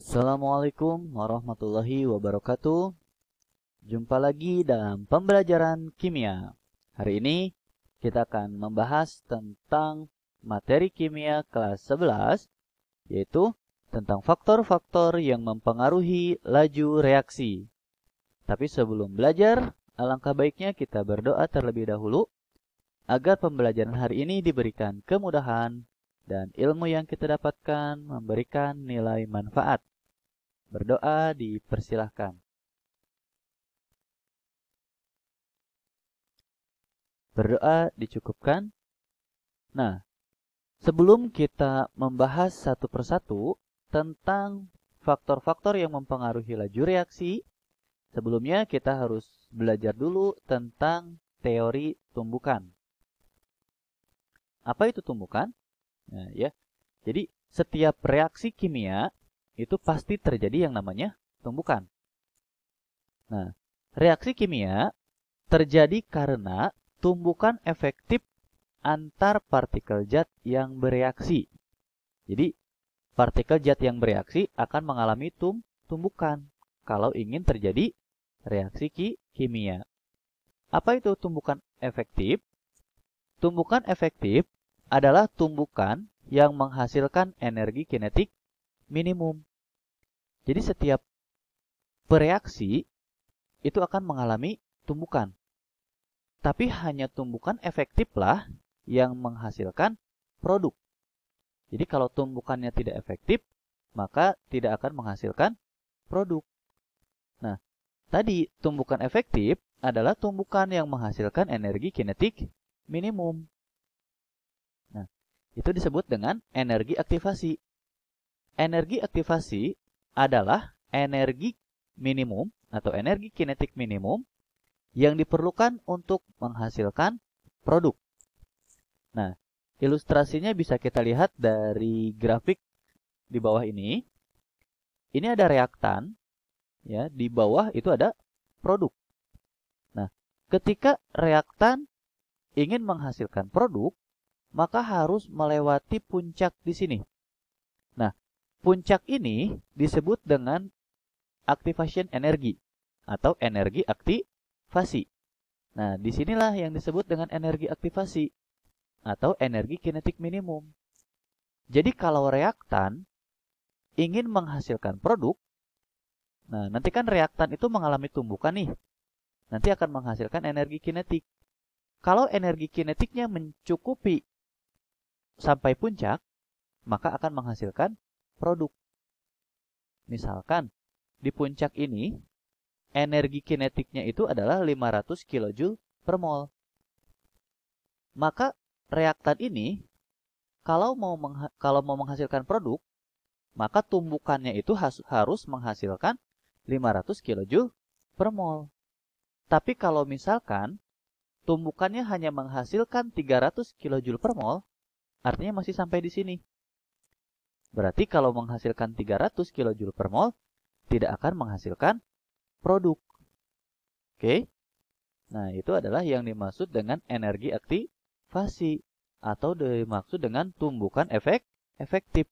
Assalamualaikum warahmatullahi wabarakatuh. Jumpa lagi dalam pembelajaran kimia. Hari ini kita akan membahas tentang materi kimia kelas 11, yaitu tentang faktor-faktor yang mempengaruhi laju reaksi. Tapi sebelum belajar, alangkah baiknya kita berdoa terlebih dahulu agar pembelajaran hari ini diberikan kemudahan dan ilmu yang kita dapatkan memberikan nilai manfaat. Berdoa dipersilahkan. Berdoa dicukupkan. Nah, sebelum kita membahas satu persatu tentang faktor-faktor yang mempengaruhi laju reaksi, sebelumnya kita harus belajar dulu tentang teori tumbukan. Apa itu tumbukan? Nah, ya. Jadi, setiap reaksi kimia itu pasti terjadi yang namanya tumbukan. Nah, reaksi kimia terjadi karena tumbukan efektif antar partikel zat yang bereaksi. Jadi, partikel zat yang bereaksi akan mengalami tumbukan kalau ingin terjadi reaksi kimia. Apa itu tumbukan efektif? Tumbukan efektif adalah tumbukan yang menghasilkan energi kinetik minimum. Jadi setiap bereaksi itu akan mengalami tumbukan. Tapi hanya tumbukan efektiflah yang menghasilkan produk. Jadi kalau tumbukannya tidak efektif, maka tidak akan menghasilkan produk. Nah, tadi tumbukan efektif adalah tumbukan yang menghasilkan energi kinetik minimum. Nah, itu disebut dengan energi aktivasi. Energi aktivasi adalah energi minimum atau energi kinetik minimum yang diperlukan untuk menghasilkan produk. Nah, ilustrasinya bisa kita lihat dari grafik di bawah ini. Ini ada reaktan, ya, di bawah itu ada produk. Nah, ketika reaktan ingin menghasilkan produk, maka harus melewati puncak di sini. Nah, puncak ini disebut dengan activation energy atau energi aktivasi. Nah, disinilah yang disebut dengan energi aktivasi atau energi kinetik minimum. Jadi kalau reaktan ingin menghasilkan produk, nah nanti kan reaktan itu mengalami tumbukan nih. Nanti akan menghasilkan energi kinetik. Kalau energi kinetiknya mencukupi sampai puncak, maka akan menghasilkan produk. Misalkan di puncak ini energi kinetiknya itu adalah 500 kJ per mol. Maka reaktan ini kalau mau menghasilkan produk, maka tumbukannya itu harus menghasilkan 500 kJ per mol. Tapi kalau misalkan tumbukannya hanya menghasilkan 300 kJ per mol, artinya masih sampai di sini. Berarti kalau menghasilkan 300 kJ per mol, tidak akan menghasilkan produk. Oke. Nah, itu adalah yang dimaksud dengan energi aktivasi atau dimaksud dengan tumbukan efektif.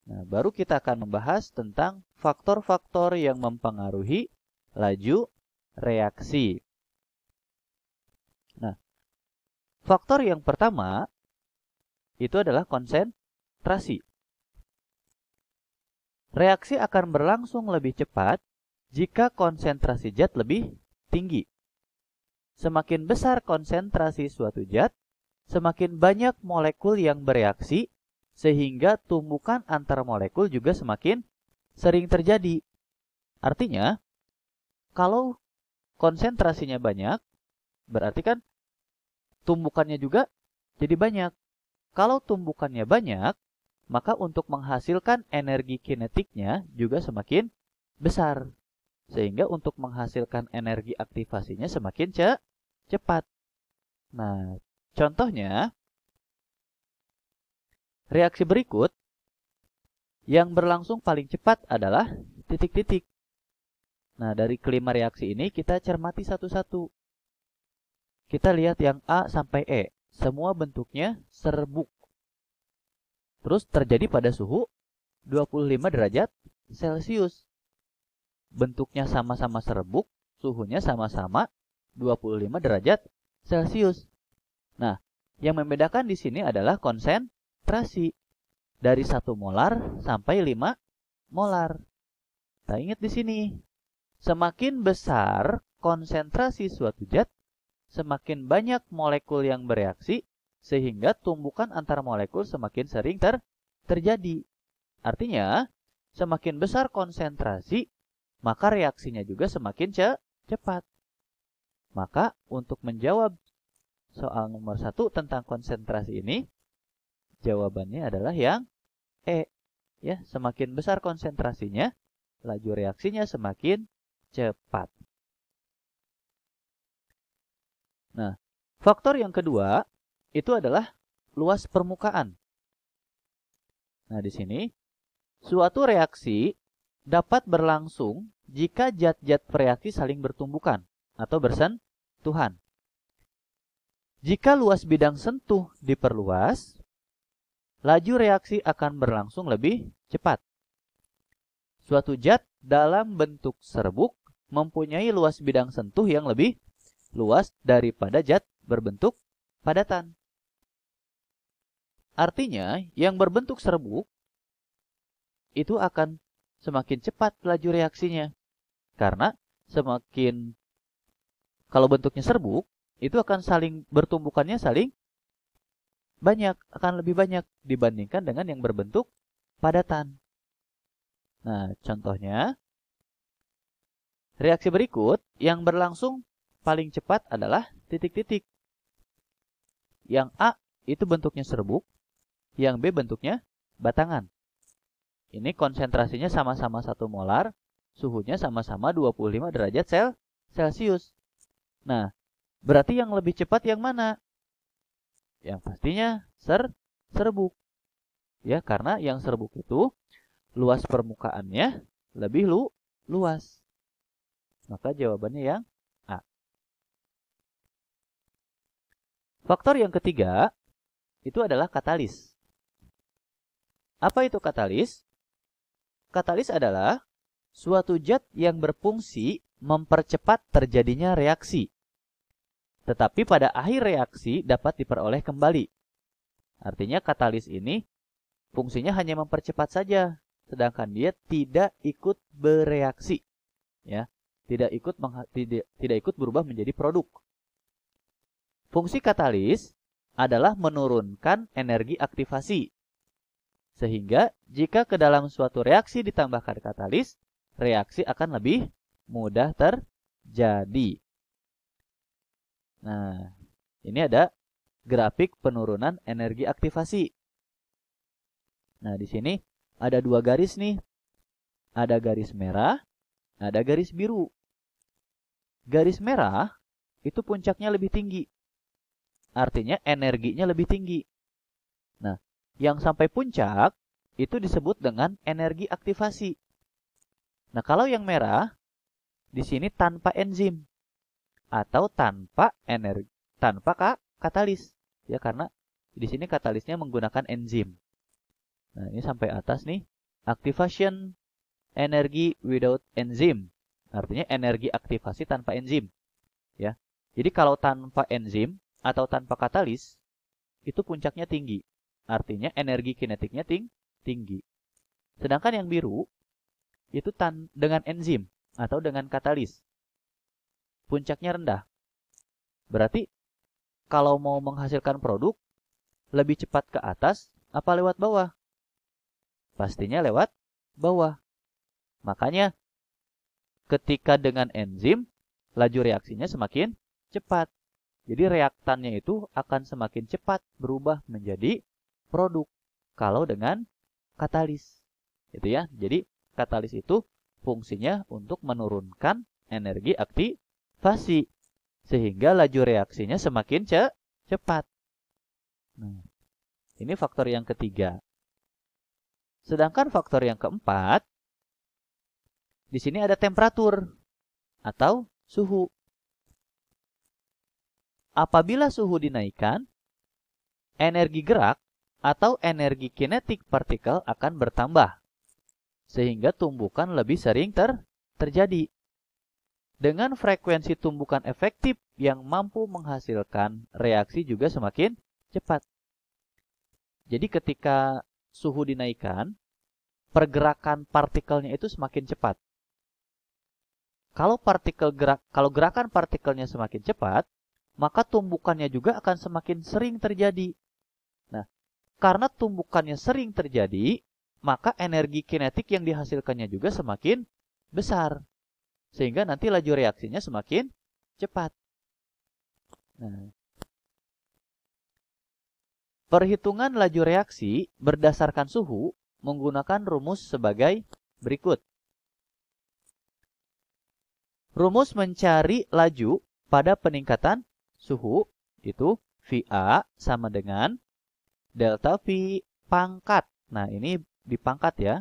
Nah, baru kita akan membahas tentang faktor-faktor yang mempengaruhi laju reaksi. Nah, faktor yang pertama itu adalah konsentrasi. Reaksi akan berlangsung lebih cepat jika konsentrasi zat lebih tinggi. Semakin besar konsentrasi suatu zat, semakin banyak molekul yang bereaksi, sehingga tumbukan antar molekul juga semakin sering terjadi. Artinya, kalau konsentrasinya banyak, berarti kan tumbukannya juga jadi banyak. Kalau tumbukannya banyak, maka untuk menghasilkan energi kinetiknya juga semakin besar. Sehingga untuk menghasilkan energi aktivasinya semakin cepat. Nah, contohnya, reaksi berikut yang berlangsung paling cepat adalah titik-titik. Nah, dari kelima reaksi ini kita cermati satu-satu. Kita lihat yang A sampai E. Semua bentuknya serbuk. Terus terjadi pada suhu 25 derajat Celcius. Bentuknya sama-sama serbuk, suhunya sama-sama 25 derajat Celcius. Nah, yang membedakan di sini adalah konsentrasi. Dari 1 molar sampai 5 molar. Nah, ingat di sini, semakin besar konsentrasi suatu zat, semakin banyak molekul yang bereaksi, sehingga tumbukan antar molekul semakin sering terjadi. Artinya, semakin besar konsentrasi, maka reaksinya juga semakin cepat. Maka, untuk menjawab soal nomor 1 tentang konsentrasi ini, jawabannya adalah yang E. Ya, semakin besar konsentrasinya, laju reaksinya semakin cepat. Nah, faktor yang kedua itu adalah luas permukaan. Nah, di sini suatu reaksi dapat berlangsung jika zat-zat bereaksi saling bertumbukan atau bersentuhan. Jika luas bidang sentuh diperluas, laju reaksi akan berlangsung lebih cepat. Suatu zat dalam bentuk serbuk mempunyai luas bidang sentuh yang lebih luas daripada zat berbentuk padatan. Artinya, yang berbentuk serbuk itu akan semakin cepat laju reaksinya. Karena semakin, kalau bentuknya serbuk, itu akan saling bertumbukannya saling banyak, akan lebih banyak dibandingkan dengan yang berbentuk padatan. Nah, contohnya, reaksi berikut yang berlangsung paling cepat adalah titik-titik. Yang A itu bentuknya serbuk, yang B bentuknya batangan. Ini konsentrasinya sama-sama 1 molar, suhunya sama-sama 25 derajat Celcius. Nah, berarti yang lebih cepat yang mana? Yang pastinya serbuk. Ya, karena yang serbuk itu luas permukaannya lebih luas. Maka jawabannya yang A. Faktor yang ketiga itu adalah katalis. Apa itu katalis? Katalis adalah suatu zat yang berfungsi mempercepat terjadinya reaksi. Tetapi pada akhir reaksi dapat diperoleh kembali. Artinya katalis ini fungsinya hanya mempercepat saja, sedangkan dia tidak ikut bereaksi. Ya, tidak ikut berubah menjadi produk. Fungsi katalis adalah menurunkan energi aktivasi. Sehingga jika ke dalam suatu reaksi ditambahkan katalis, reaksi akan lebih mudah terjadi. Nah, ini ada grafik penurunan energi aktivasi. Nah, di sini ada 2 garis nih. Ada garis merah, ada garis biru. Garis merah itu puncaknya lebih tinggi. Artinya energinya lebih tinggi. Nah, yang sampai puncak itu disebut dengan energi aktivasi. Nah, kalau yang merah di sini tanpa enzim atau tanpa katalis, ya, karena di sini katalisnya menggunakan enzim. Nah, ini sampai atas nih, activation energy without enzyme, artinya energi aktivasi tanpa enzim, ya. Jadi kalau tanpa enzim atau tanpa katalis itu puncaknya tinggi, artinya energi kinetiknya tinggi. Sedangkan yang biru itu dengan enzim atau dengan katalis, puncaknya rendah. Berarti kalau mau menghasilkan produk, lebih cepat ke atas apa lewat bawah? Pastinya lewat bawah. Makanya ketika dengan enzim, laju reaksinya semakin cepat. Jadi reaktannya itu akan semakin cepat berubah menjadi produk kalau dengan katalis. Gitu ya. Jadi katalis itu fungsinya untuk menurunkan energi aktivasi sehingga laju reaksinya semakin cepat. Nah, ini faktor yang ketiga. Sedangkan faktor yang keempat, di sini ada temperatur atau suhu. Apabila suhu dinaikkan, energi gerak atau energi kinetik partikel akan bertambah. sehingga tumbukan lebih sering terjadi. Dengan frekuensi tumbukan efektif yang mampu menghasilkan reaksi juga semakin cepat. Jadi ketika suhu dinaikkan, pergerakan partikelnya itu semakin cepat. Kalau gerakan partikelnya semakin cepat, maka tumbukannya juga akan semakin sering terjadi. Nah, karena tumbukannya sering terjadi, maka energi kinetik yang dihasilkannya juga semakin besar. Sehingga nanti laju reaksinya semakin cepat. Nah, perhitungan laju reaksi berdasarkan suhu menggunakan rumus sebagai berikut. Rumus mencari laju pada peningkatan suhu itu VA sama dengan delta V pangkat. Nah, ini dipangkat ya.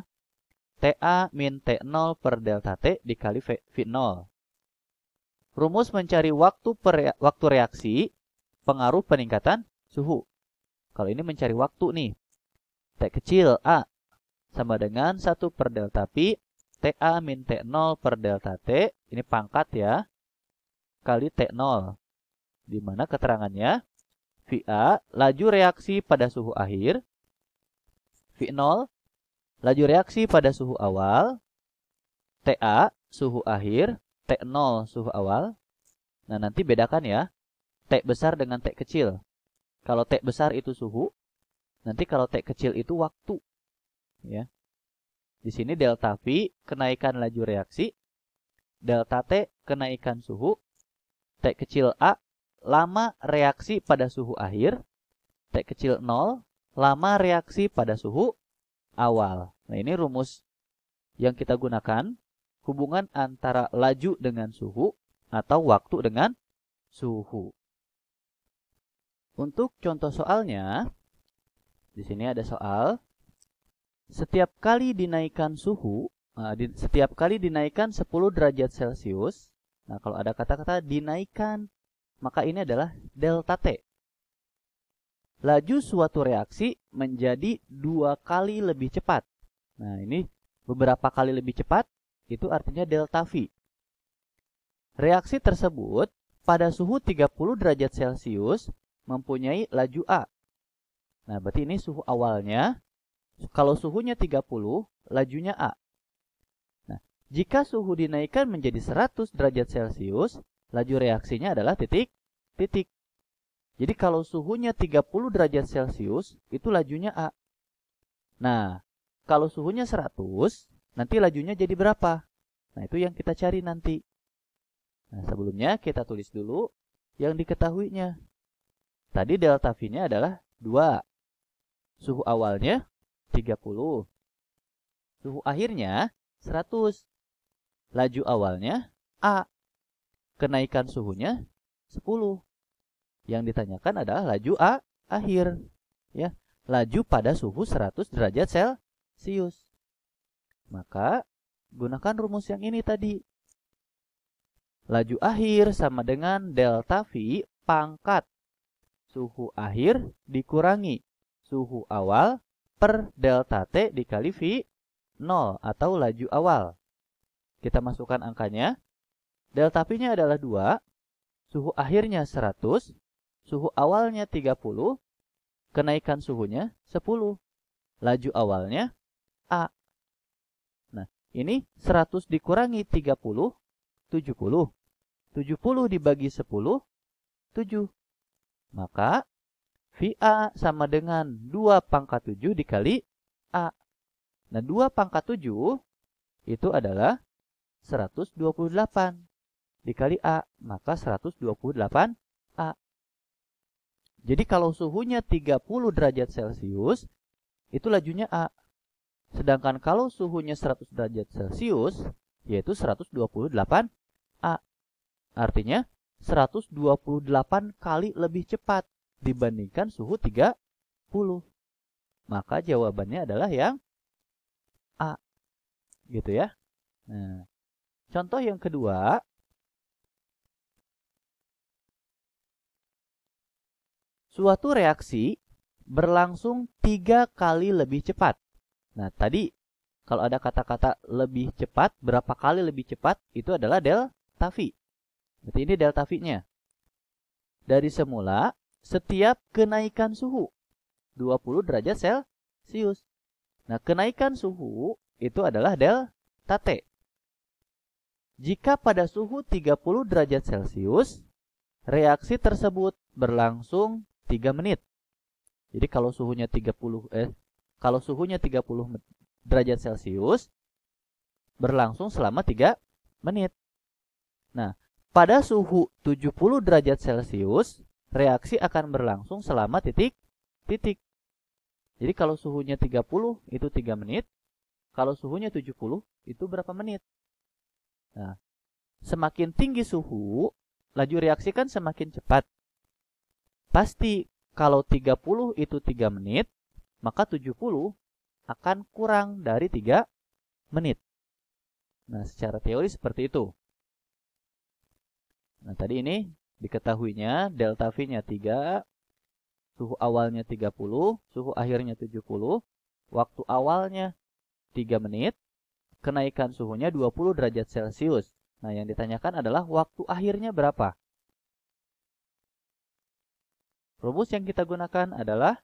TA min T0 per delta T dikali V0. Rumus mencari waktu reaksi pengaruh peningkatan suhu. Kalau ini mencari waktu nih. T kecil A sama dengan 1 per delta Pi TA min T0 per delta T, ini pangkat ya, kali T0. Di mana keterangannya, VA, laju reaksi pada suhu akhir, V0, laju reaksi pada suhu awal, TA, suhu akhir, T0, suhu awal. Nah, nanti bedakan ya, T besar dengan T kecil. Kalau T besar itu suhu, nanti kalau T kecil itu waktu. Ya. Di sini delta V kenaikan laju reaksi, delta T kenaikan suhu, T kecil A lama reaksi pada suhu akhir, T kecil 0 lama reaksi pada suhu awal. Nah, ini rumus yang kita gunakan, hubungan antara laju dengan suhu atau waktu dengan suhu. Untuk contoh soalnya, di sini ada soal. Setiap kali dinaikkan suhu, setiap kali dinaikkan 10 derajat Celcius, nah kalau ada kata-kata dinaikkan, maka ini adalah delta T. Laju suatu reaksi menjadi 2 kali lebih cepat. Nah, ini beberapa kali lebih cepat, itu artinya delta V. Reaksi tersebut pada suhu 30 derajat Celcius mempunyai laju A. Nah, berarti ini suhu awalnya. Kalau suhunya 30, lajunya A. Nah, jika suhu dinaikkan menjadi 100 derajat Celcius, laju reaksinya adalah titik. Jadi kalau suhunya 30 derajat Celcius, itu lajunya A. Nah, kalau suhunya 100, nanti lajunya jadi berapa? Nah, itu yang kita cari nanti. Nah, sebelumnya kita tulis dulu yang diketahuinya. Tadi delta V-nya adalah 2. Suhu awalnya 30. Suhu akhirnya 100. Laju awalnya A. Kenaikan suhunya 10. Yang ditanyakan adalah laju A akhir. Ya, laju pada suhu 100 derajat Celcius. Maka gunakan rumus yang ini tadi. Laju akhir sama dengan delta V pangkat suhu akhir dikurangi suhu awal per delta T dikali V0 atau laju awal. Kita masukkan angkanya. Delta V-nya adalah 2, suhu akhirnya 100, suhu awalnya 30, kenaikan suhunya 10, laju awalnya A. Nah, ini 100 dikurangi 30, 70. 70 dibagi 10, 7. Maka VA sama dengan 2 pangkat 7 dikali A. Nah, 2 pangkat 7 itu adalah 128 dikali A, maka 128 A. Jadi kalau suhunya 30 derajat Celcius, itu lajunya A. Sedangkan kalau suhunya 100 derajat Celcius, yaitu 128 A. Artinya 128 kali lebih cepat dibandingkan suhu 30. Maka jawabannya adalah yang A. Gitu ya. Nah, contoh yang kedua. Suatu reaksi berlangsung 3 kali lebih cepat. Nah, tadi Kalau ada kata-kata lebih cepat, berapa kali lebih cepat, itu adalah delta V. Berarti ini delta V-nya. Dari semula, setiap kenaikan suhu 20 derajat Celcius. Nah, kenaikan suhu itu adalah delta T. Jika pada suhu 30 derajat Celcius, reaksi tersebut berlangsung 3 menit. Jadi kalau suhunya 30 derajat Celcius berlangsung selama 3 menit. Nah, pada suhu 70 derajat Celcius, reaksi akan berlangsung selama titik. Jadi kalau suhunya 30 itu 3 menit, kalau suhunya 70 itu berapa menit? Nah, semakin tinggi suhu, laju reaksi kan semakin cepat. Pasti kalau 30 itu 3 menit, maka 70 akan kurang dari 3 menit. Nah, secara teori seperti itu. Nah, tadi ini diketahuinya delta V-nya 3, suhu awalnya 30, suhu akhirnya 70, waktu awalnya 3 menit, kenaikan suhunya 20 derajat Celcius. Nah, yang ditanyakan adalah waktu akhirnya berapa? Rumus yang kita gunakan adalah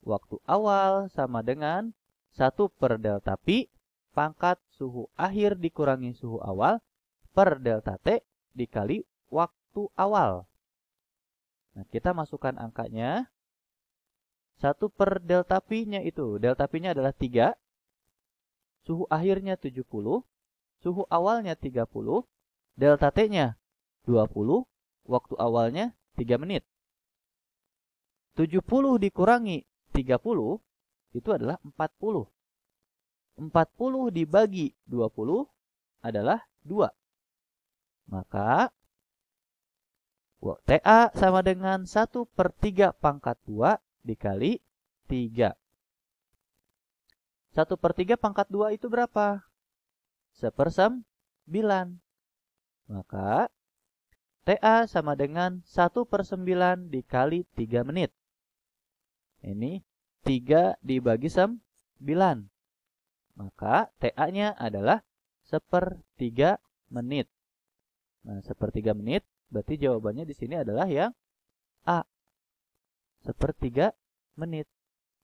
waktu awal sama dengan 1 per delta Pi pangkat suhu akhir dikurangi suhu awal per delta T dikali waktu awal. Nah, kita masukkan angkanya. 1 per delta Pi-nya itu, delta Pi-nya adalah 3, suhu akhirnya 70, suhu awalnya 30, delta T-nya 20, waktu awalnya 3 menit. 70 dikurangi 30 itu adalah 40. 40 dibagi 20 adalah 2. Maka TA sama dengan 1 per 3 pangkat 2 dikali 3. 1 per 3 pangkat 2 itu berapa? 1/9. Maka TA sama dengan 1 per 9 dikali 3 menit. Ini 3 dibagi 9. Maka TA-nya adalah 1/3 menit. Nah, 1/3 menit berarti jawabannya di sini adalah yang A. 1/3 menit.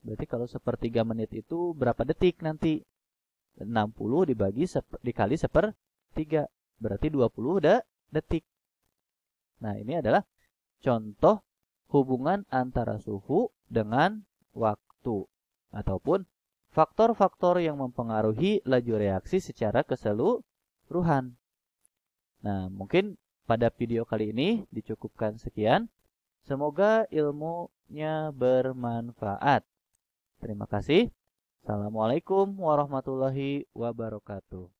Berarti kalau 1/3 menit itu berapa detik nanti? 60 dikali 1/3. Berarti 20 detik. Nah, ini adalah contoh hubungan antara suhu dengan waktu. Ataupun faktor-faktor yang mempengaruhi laju reaksi secara keseluruhan. Nah, mungkin pada video kali ini dicukupkan sekian. Semoga ilmunya bermanfaat. Terima kasih. Assalamualaikum warahmatullahi wabarakatuh.